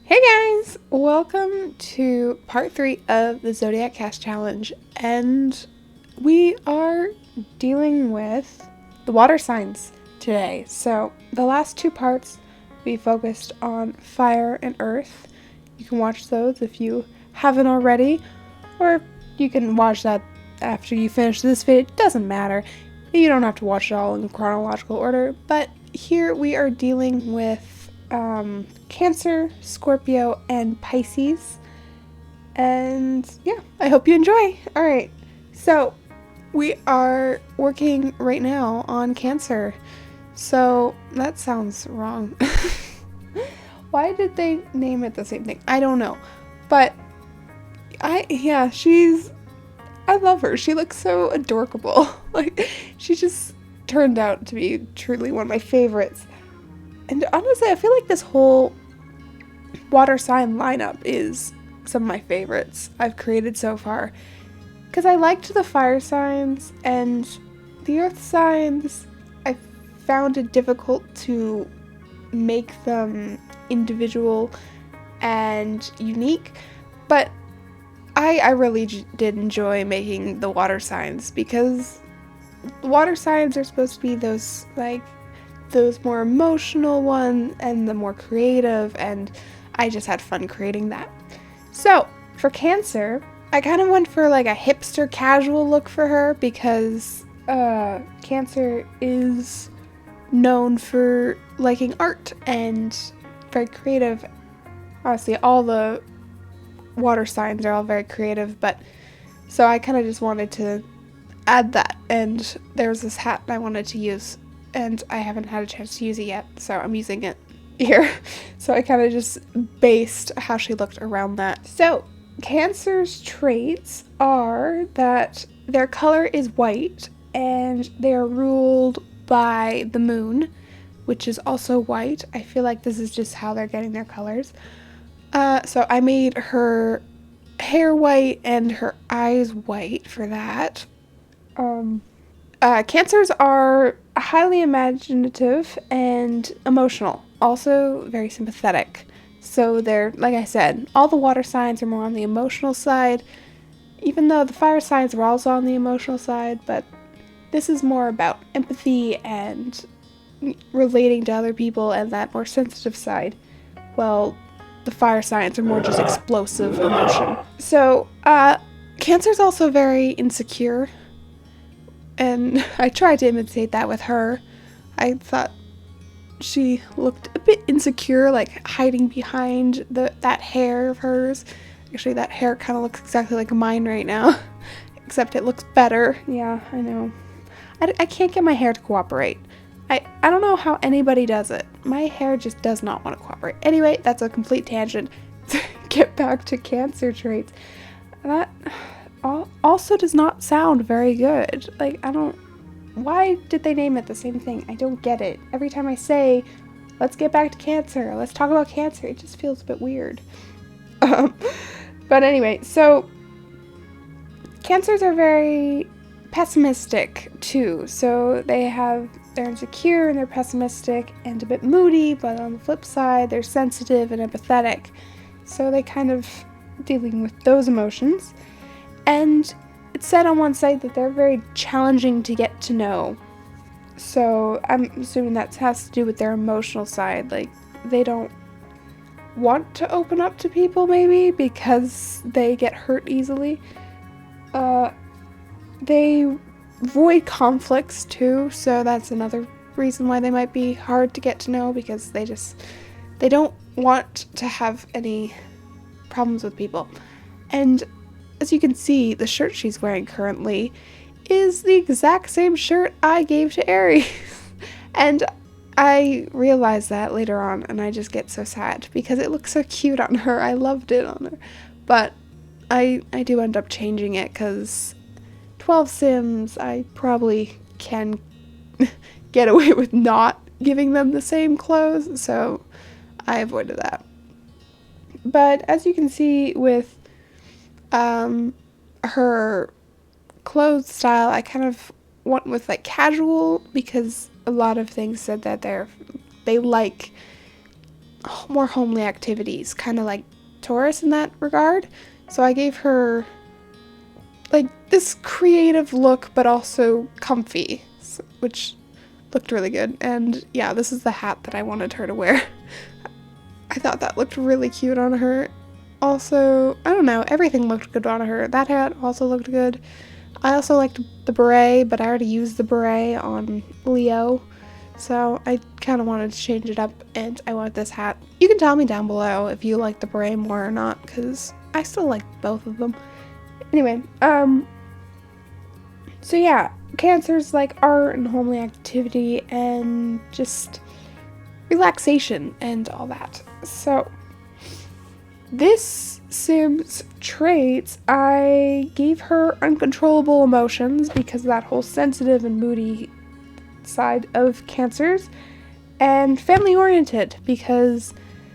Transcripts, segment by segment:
Hey guys! Welcome to part 3 of the Zodiac CAS challenge, and we are dealing with the water signs today. So the last two parts we focused on fire and earth. You can watch those if you haven't already, or you can watch that after you finish this video. It doesn't matter. You don't have to watch it all in chronological order, but here we are dealing with Cancer, Scorpio, and Pisces. And yeah, I hope you enjoy. Alright, so we are working right now on Cancer. So that sounds wrong. Why did they name it the same thing? I don't know. But I love her. She looks so adorable. Like, she just turned out to be truly one of my favorites. And honestly, I feel like this whole water sign lineup is some of my favorites I've created so far. Because I liked the fire signs, and the earth signs, I found it difficult to make them individual and unique. But I really did enjoy making the water signs, because the water signs are supposed to be those more emotional ones and the more creative, and I just had fun creating that. So for Cancer, I kind of went for like a hipster casual look for her, because Cancer is known for liking art and very creative. Honestly, all the water signs are all very creative, but so I kind of just wanted to add that, and there was this hat I wanted to use, and I haven't had a chance to use it yet, so I'm using it here. So I kind of just based how she looked around that. So Cancer's traits are that their color is white, and they are ruled by the moon, which is also white. I feel like this is just how they're getting their colors. So I made her hair white and her eyes white for that. Cancers are highly imaginative and emotional, also very sympathetic. So they're, like I said, all the water signs are more on the emotional side, even though the fire signs are also on the emotional side, but this is more about empathy and relating to other people and that more sensitive side. Well, the fire signs are more just explosive emotion. So, Cancer's also very insecure, and I tried to imitate that with her. I thought she looked a bit insecure, like hiding behind that hair of hers. Actually, that hair kind of looks exactly like mine right now, except it looks better. Yeah, I know. I can't get my hair to cooperate. I don't know how anybody does it. My hair just does not want to cooperate. Anyway, that's a complete tangent. Get back to Cancer traits. That also does not sound very good. Like, why did they name it the same thing? I don't get it. Every time I say, let's get back to Cancer, let's talk about Cancer, it just feels a bit weird. But anyway, so Cancers are very pessimistic too. So they're insecure and they're pessimistic and a bit moody, but on the flip side, they're sensitive and empathetic. So they kind of dealing with those emotions. And it's said on one side that they're very challenging to get to know. So I'm assuming that has to do with their emotional side. Like, they don't want to open up to people, maybe, because they get hurt easily. They avoid conflicts too, so that's another reason why they might be hard to get to know, because they don't want to have any problems with people. And as you can see, the shirt she's wearing currently is the exact same shirt I gave to Aries. And I realized that later on, and I just get so sad because it looks so cute on her. I loved it on her. But I do end up changing it, because 12 Sims, I probably can get away with not giving them the same clothes, so I avoided that. But as you can see with her clothes style, I kind of went with like casual, because a lot of things said that they like more homely activities, kind of like Taurus in that regard. So I gave her like this creative look, but also comfy, which looked really good. And yeah, this is the hat that I wanted her to wear. I thought that looked really cute on her. Also, I don't know, everything looked good on her. That hat also looked good. I also liked the beret, but I already used the beret on Leo, so I kind of wanted to change it up, and I wanted this hat. You can tell me down below if you like the beret more or not, because I still like both of them. Anyway, so yeah, Cancer's like art and homely activity and just relaxation and all that. So this Sim's traits, I gave her uncontrollable emotions because of that whole sensitive and moody side of Cancers, and family oriented because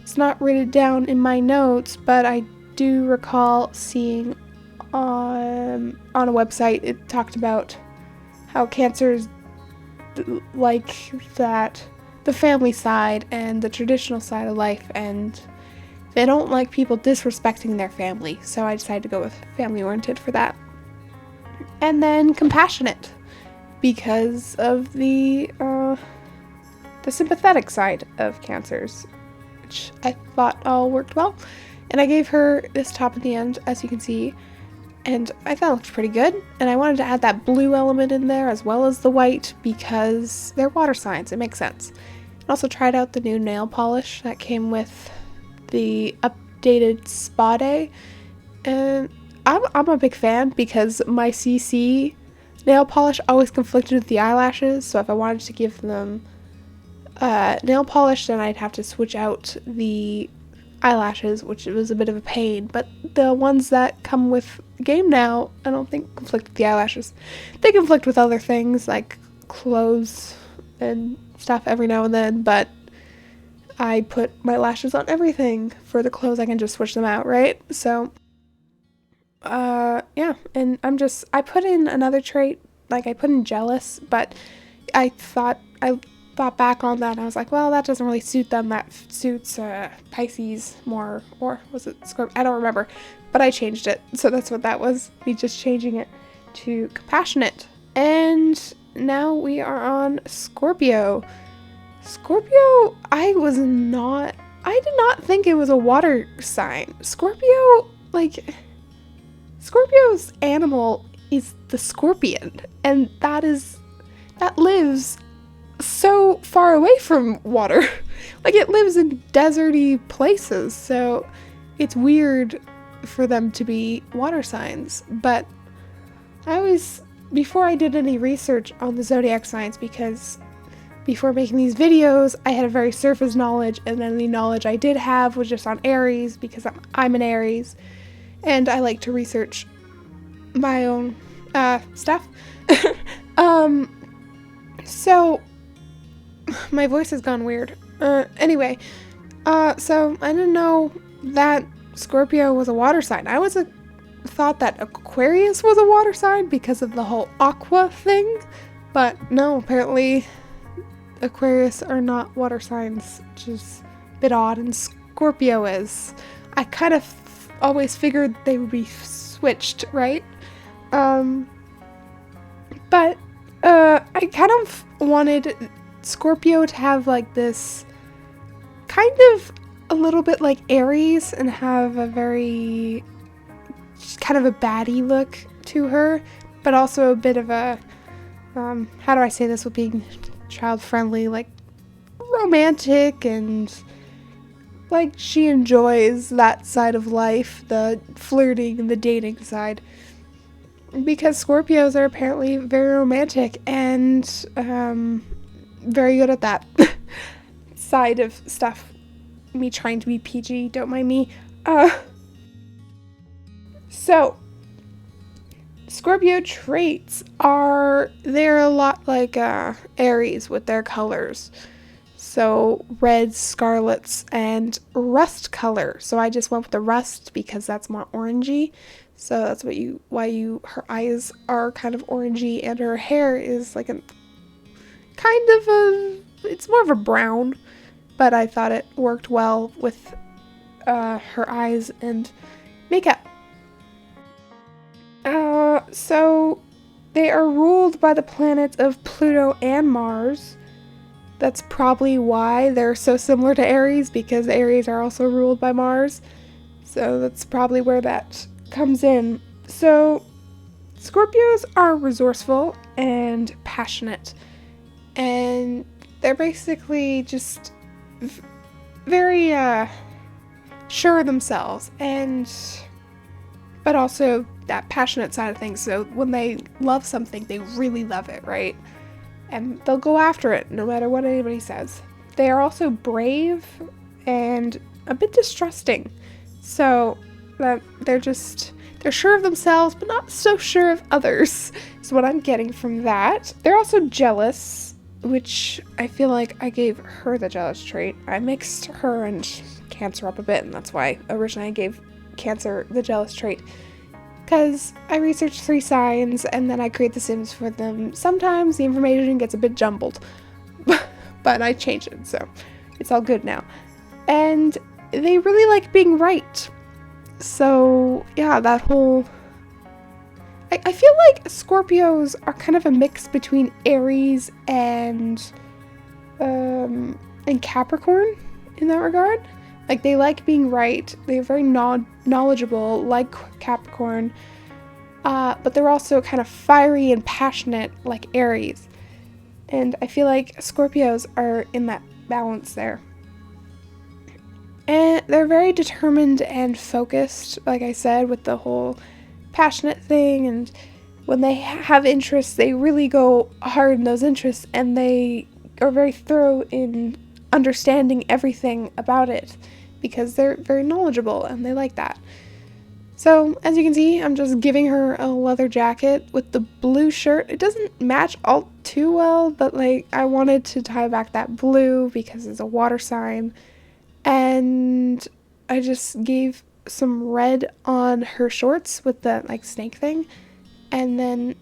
it's not written down in my notes, but I do recall seeing on a website it talked about how Cancers like that the family side and the traditional side of life, and they don't like people disrespecting their family, so I decided to go with family-oriented for that. And then compassionate, because of the sympathetic side of Cancers, which I thought all worked well. And I gave her this top at the end, as you can see, and I thought it looked pretty good. And I wanted to add that blue element in there as well as the white, because they're water signs, it makes sense. I also tried out the new nail polish that came with the updated spa day, and I'm a big fan because my CC nail polish always conflicted with the eyelashes, so if I wanted to give them nail polish, then I'd have to switch out the eyelashes, which was a bit of a pain. But the ones that come with Game Now, I don't think conflict with the eyelashes. They conflict with other things like clothes and stuff every now and then, but I put my lashes on everything. For the clothes, I can just switch them out, right? So, yeah, and I put in another trait, like I put in jealous, but I thought back on that, and I was like, well, that doesn't really suit them, that suits, Pisces more, or was it Scorpio? I don't remember, but I changed it, so that's what that was, me just changing it to compassionate. And now we are on Scorpio. Scorpio, I did not think it was a water sign. Scorpio's animal is the scorpion, and that lives so far away from water. Like, it lives in deserty places, so it's weird for them to be water signs. But before I did any research on the zodiac signs, because before making these videos, I had a very surface knowledge, and then the knowledge I did have was just on Aries, because I'm an Aries, and I like to research my own stuff. So my voice has gone weird. Anyway, so I didn't know that Scorpio was a water sign. I thought that Aquarius was a water sign because of the whole aqua thing, but no, apparently Aquarius are not water signs, which is a bit odd, and Scorpio is. I kind of always figured they would be switched, right? But I kind of wanted Scorpio to have like this kind of a little bit like Aries and have a very kind of a baddie look to her, but also a bit of a how do I say this with being child friendly, like romantic, and like she enjoys that side of life, the flirting and the dating side, because Scorpios are apparently very romantic and very good at that side of stuff. Me trying to be PG, don't mind me. So Scorpio traits they're a lot like Aries with their colors. So reds, scarlets, and rust color. So I just went with the rust because that's more orangey. So that's her eyes are kind of orangey, and her hair is like it's more of a brown. but I thought it worked well with her eyes and makeup. So they are ruled by the planets of Pluto and Mars. That's probably why they're so similar to Aries, because Aries are also ruled by Mars. So that's probably where that comes in. So Scorpios are resourceful and passionate, and they're basically just very sure of themselves, but also that passionate side of things. So when they love something, they really love it, right? And they'll go after it no matter what anybody says. They are also brave and a bit distrusting. So that they're sure of themselves, but not so sure of others, is what I'm getting from that. They're also jealous, which I feel like I gave her the jealous trait. I mixed her and Cancer up a bit, and that's why originally I gave Cancer the jealous trait. Because I researched 3 signs, and then I create the Sims for them. Sometimes the information gets a bit jumbled, but I changed it, so it's all good now. And they really like being right. So, yeah, that whole... I feel like Scorpios are kind of a mix between Aries and Capricorn in that regard. Like, they like being right. They're very knowledgeable, like Capricorn. But they're also kind of fiery and passionate, like Aries. And I feel like Scorpios are in that balance there. And they're very determined and focused, like I said, with the whole passionate thing. And when they have interests, they really go hard in those interests. And they are very thorough in understanding everything about it, because they're very knowledgeable and they like that. So, as you can see, I'm just giving her a leather jacket with the blue shirt. It doesn't match all too well, but like I wanted to tie back that blue because it's a water sign. And I just gave some red on her shorts with the like snake thing, and then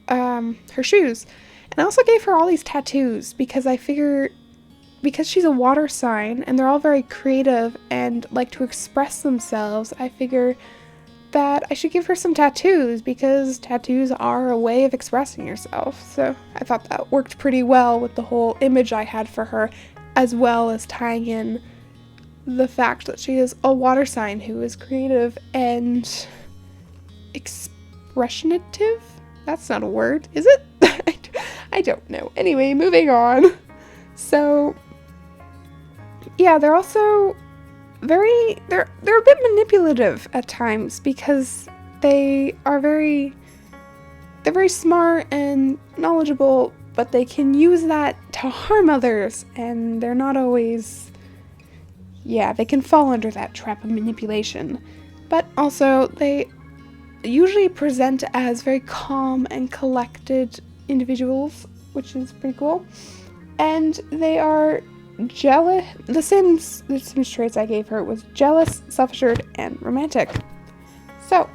her shoes. And I also gave her all these tattoos because I figure, because she's a water sign and they're all very creative and like to express themselves, I figure that I should give her some tattoos, because tattoos are a way of expressing yourself. So I thought that worked pretty well with the whole image I had for her, as well as tying in the fact that she is a water sign who is creative and expressionative. That's not a word, is it? I don't know. Anyway, moving on. So yeah, they're also they're a bit manipulative at times, because they're very smart and knowledgeable, but they can use that to harm others, and they're not always, they can fall under that trap of manipulation. But also they usually present as very calm and collected individuals, which is pretty cool. And they are jealous. The Sims traits I gave her was jealous, self-assured, and romantic. So,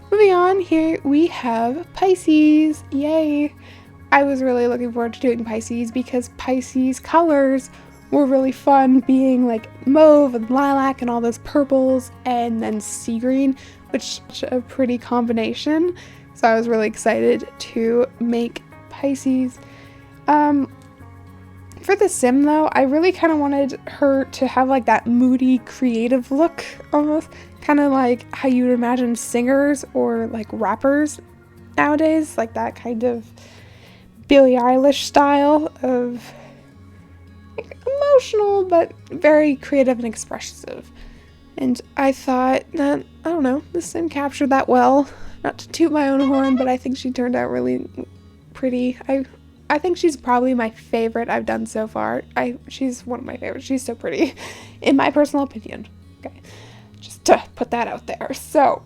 moving on, here we have Pisces. Yay! I was really looking forward to doing Pisces, because Pisces colors were really fun, being like mauve and lilac and all those purples, and then sea green, which is a pretty combination. So I was really excited to make Pisces. For the Sim though, I really kind of wanted her to have like that moody, creative look, almost kind of like how you would imagine singers or like rappers nowadays, like that kind of Billie Eilish style of like, emotional but very creative and expressive. And I thought that, I don't know, the Sim captured that well. Not to toot my own horn, but I think she turned out really pretty. I think she's probably my favorite I've done so far. She's one of my favorites. She's so pretty, in my personal opinion. Okay, just to put that out there. So,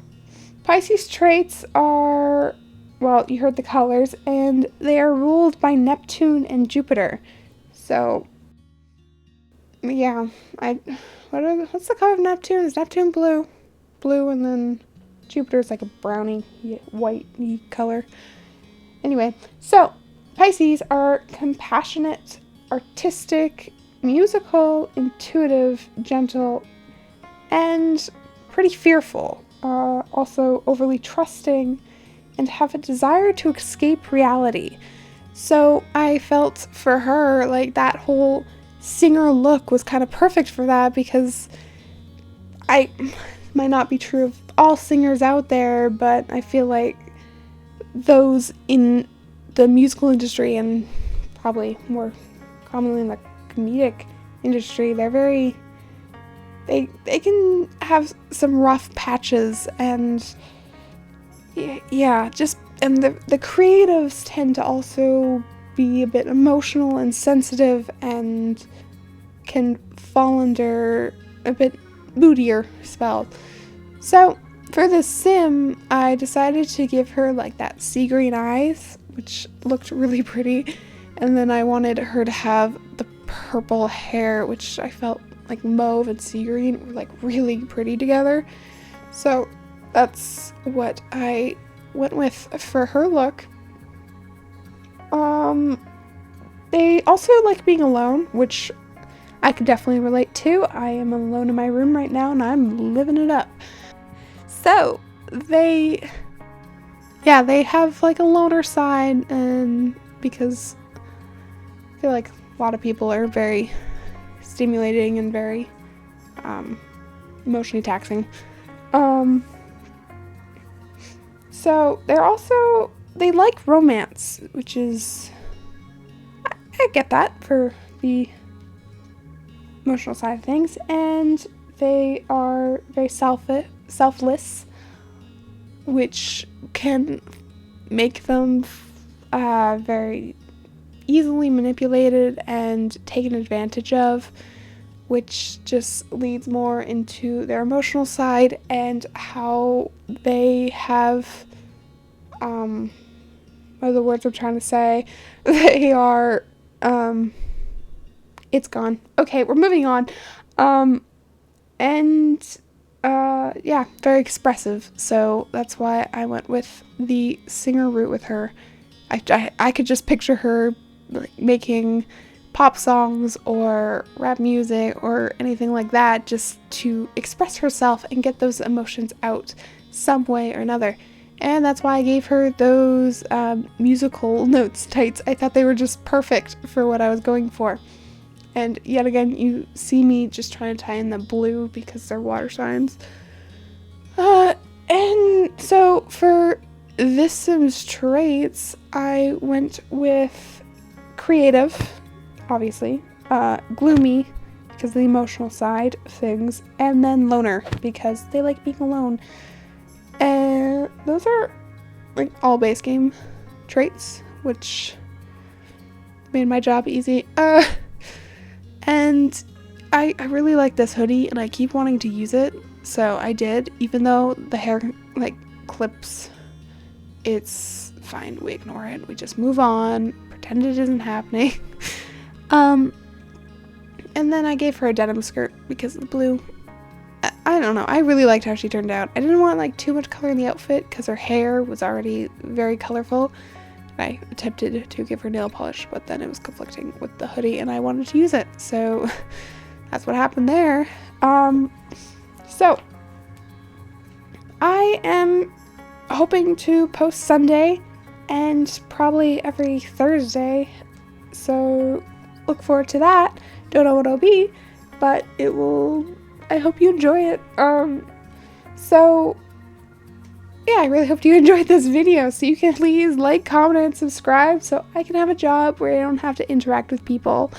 Pisces traits are, well, you heard the colors, and they are ruled by Neptune and Jupiter. So, yeah, what's the color of Neptune? Is Neptune blue? Blue, and then Jupiter's like a brownie, white color. Anyway, so Pisces are compassionate, artistic, musical, intuitive, gentle, and pretty fearful. Also overly trusting, and have a desire to escape reality. So I felt for her like that whole singer look was kind of perfect for that, because I might not be true of all singers out there, but I feel like those in the musical industry, and probably more commonly in the comedic industry, they can have some rough patches, and yeah, just, and the creatives tend to also be a bit emotional and sensitive, and can fall under a bit moodier spell. So for the sim, I decided to give her like that sea green eyes, which looked really pretty, and then I wanted her to have the purple hair, which I felt like mauve and sea green were like really pretty together. So that's what I went with for her look. They also like being alone, which I could definitely relate to. I am alone in my room right now and I'm living it up. So they have like a loner side, and because I feel like a lot of people are very stimulating and very emotionally taxing. So they like romance, which is, I get that for the emotional side of things, and they are very selfless, which can make them very easily manipulated and taken advantage of, which just leads more into their emotional side and how they have, what are the words I'm trying to say? They are, it's gone. Okay, we're moving on. Yeah, very expressive. So that's why I went with the singer route with her. I could just picture her like making pop songs or rap music or anything like that, just to express herself and get those emotions out some way or another. And that's why I gave her those musical notes tights. I thought they were just perfect for what I was going for. And yet again, you see me just trying to tie in the blue because they're water signs. And so for this Sim's traits, I went with creative, obviously, gloomy because of the emotional side of things, and then loner because they like being alone. And those are like all base game traits, which made my job easy. And I really like this hoodie and I keep wanting to use it, so I did, even though the hair like clips. It's fine, we ignore it, we just move on, pretend it isn't happening. And then I gave her a denim skirt because of the blue. I don't know, I really liked how she turned out. I didn't want like too much color in the outfit because her hair was already very colorful. I attempted to give her nail polish, but then it was conflicting with the hoodie and I wanted to use it, so that's what happened there. So I am hoping to post Sunday and probably every Thursday, so look forward to that. Don't know what it'll be, but it will. I hope you enjoy it. So yeah, I really hope you enjoyed this video, so you can please like, comment, and subscribe so I can have a job where I don't have to interact with people.